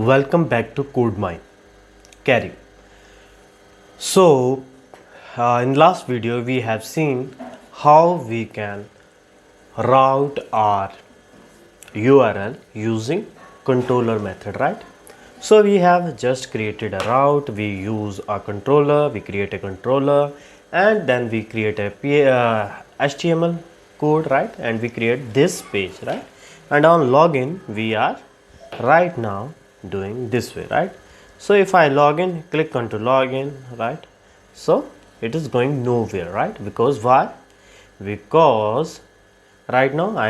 Welcome back to CodeMine. Carry. So, in last video we have seen how we can route our URL using controller method, right? So we have just created a route, we use a controller, we create a controller, and then we create a HTML code, right? And we create this page, right? And on login we are right now doing this way, right? So if I log in, click on to login, right? So it is going nowhere, right? Because why? Because right now I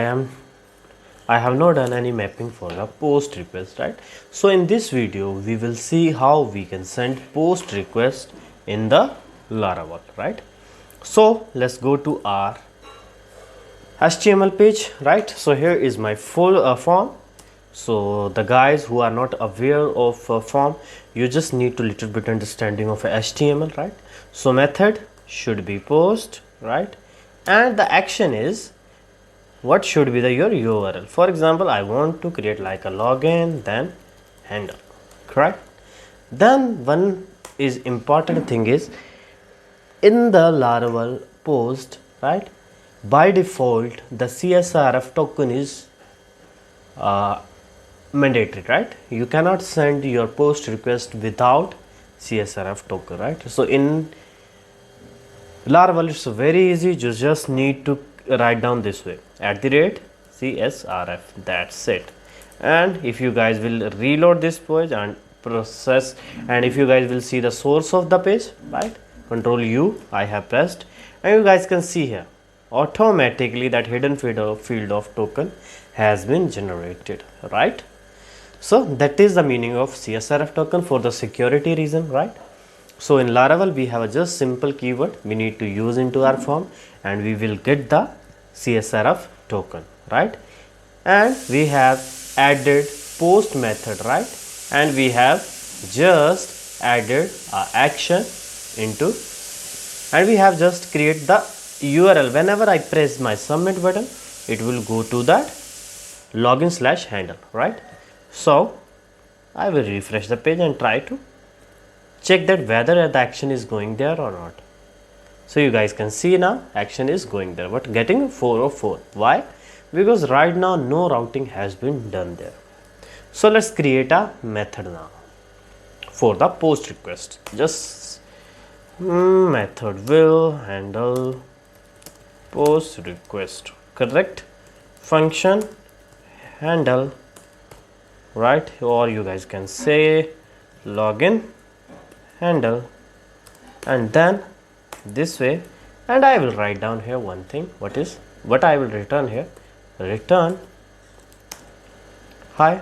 have not done any mapping for the post request, right? So in this video we will see how we can send post request in the Laravel, right? So let's go to our HTML page, right? So here is my full form. So the guys who are not aware of form, you just need to little bit understanding of HTML, right? So method should be post, right? And the action is what should be your URL. For example, I want to create like a login, then handle, correct? Then one is important thing is in the Laravel post, right? By default, the CSRF token is mandatory, right? You cannot send your post request without CSRF token, right? So in Laravel it's very easy, you just need to write down this way @CSRF, that's it. And if you guys will reload this page and process, and if you guys will see the source of the page, right, Control U I have pressed, and you guys can see here automatically that hidden field of token has been generated, right? So that is the meaning of CSRF token for the security reason, right? So in Laravel we have a just simple keyword we need to use into our form and we will get the CSRF token, right? And we have added post method, right? And we have just added a action into, and we have just create the URL. Whenever I press my submit button, it will go to that login/handle, right? So I will refresh the page and try to check that whether the action is going there or not. So you guys can see now action is going there, but getting 404. Why? Because right now no routing has been done there. So let's create a method now for the post request. Just method will handle post request, correct? Function handle, right? Or you guys can say login handle, and then this way. And I will write down here one thing. What I will return here? Return hi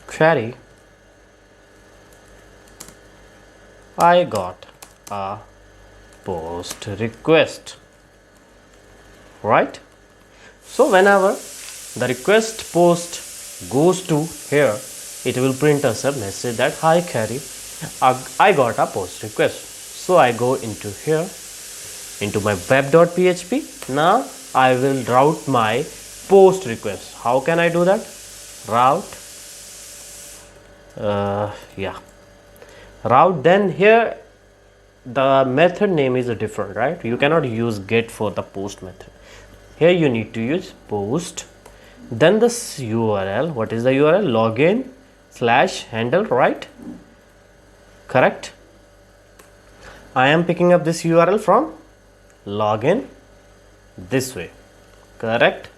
query, I got a post request, right? So whenever the request post goes to here, it will print us a message that hi query, I got a post request. So I go into here into my web.php. Now I will route my post request. How can I do that? Route route. Then here the method name is different, right? You cannot use get for the post method. Here you need to use post, then this URL. What is the URL? Login/handle, right? Correct. I am picking up this URL from login this way, correct?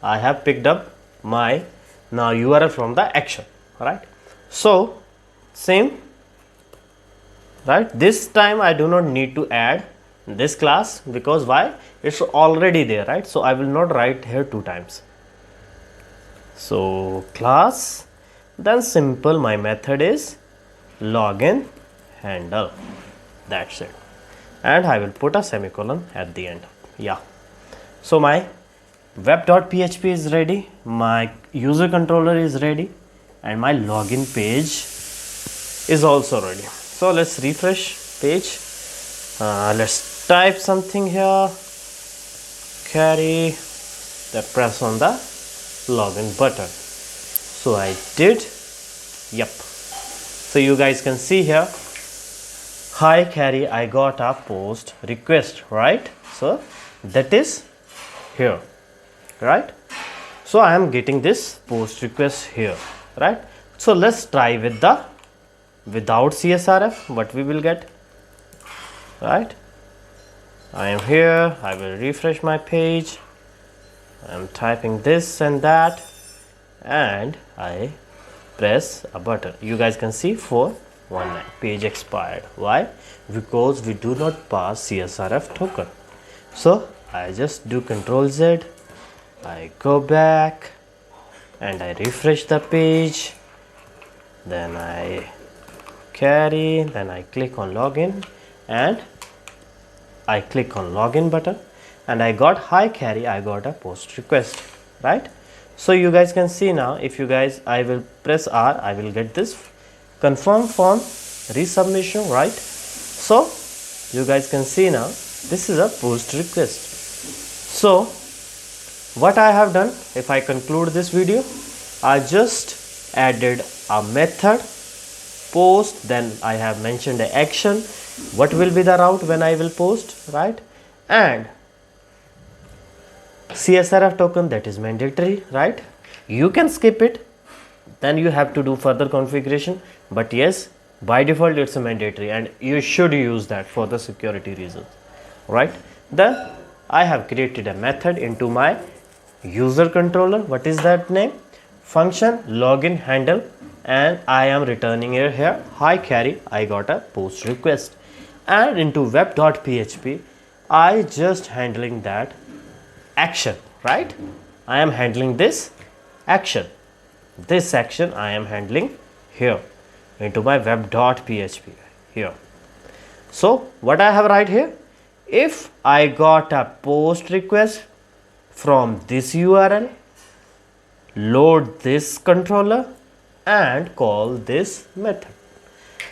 I have picked up my now URL from the action, right? So same, right? This time I do not need to add this class because why? It's already there, right? So I will not write here 2 times. So class, then simple my method is login handle, that's it. And I will put a semicolon at the end. Yeah. So my web.php is ready, my user controller is ready, and my login page is also ready. So let's refresh page. Let's type something here, carry, then press on the login button. So I did. Yep. So you guys can see here, hi Carrie, I got a post request, right? So that is here, right? So I am getting this post request here, right? So let's try with the without CSRF, what we will get, right? I am here, I will refresh my page, I am typing this and that, and I press a button. You guys can see 419 page expired. Why? Because we do not pass CSRF token. So I just do Ctrl Z, I go back and I refresh the page, then I carry, then I click on login and I click on login button and I got hi Carrie, I got a post request, right? So you guys can see now, if you guys, I will press R, I will get this confirm form resubmission, right? So you guys can see now, this is a post request. So what I have done, if I conclude this video, I just added a method post, then I have mentioned the action, what will be the route when I will post, right? And CSRF token, that is mandatory, right? You can skip it, then you have to do further configuration, but yes, by default it's a mandatory and you should use that for the security reasons, right? Then I have created a method into my user controller. What is that name? Function login handle, and I am returning here hi Carrie, I got a post request. And into web.php I just handling that action, right? I am handling this action, I am handling here into my web.php here. So what I have right here, if I got a post request from this URL, load this controller and call this method,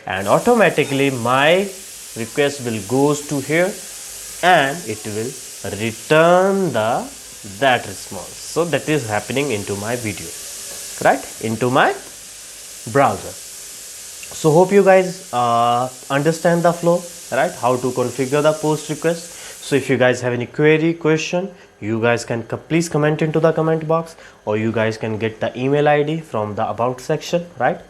and automatically my request will goes to here and it will return that response. So that is happening into my video, right, into my browser. So hope you guys understand the flow, right, how to configure the post request. So if you guys have any query, question, you guys can please comment into the comment box, or you guys can get the email ID from the about section, right?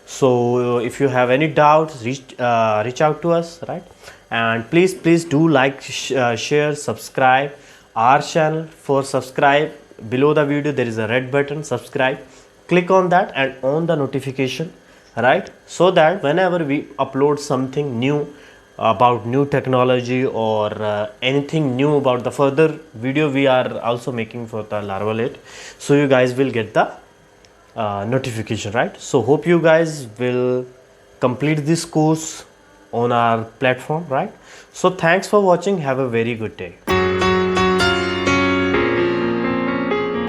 So if you have any doubts, reach out to us, right? And please do like, share, subscribe our channel. For subscribe, below the video there is a red button, subscribe, click on that and on the notification, right? So that whenever we upload something new about new technology or anything new about the further video we are also making for the Laravel 8, so you guys will get the notification, right? So hope you guys will complete this course on our platform, right? So thanks for watching, have a very good day.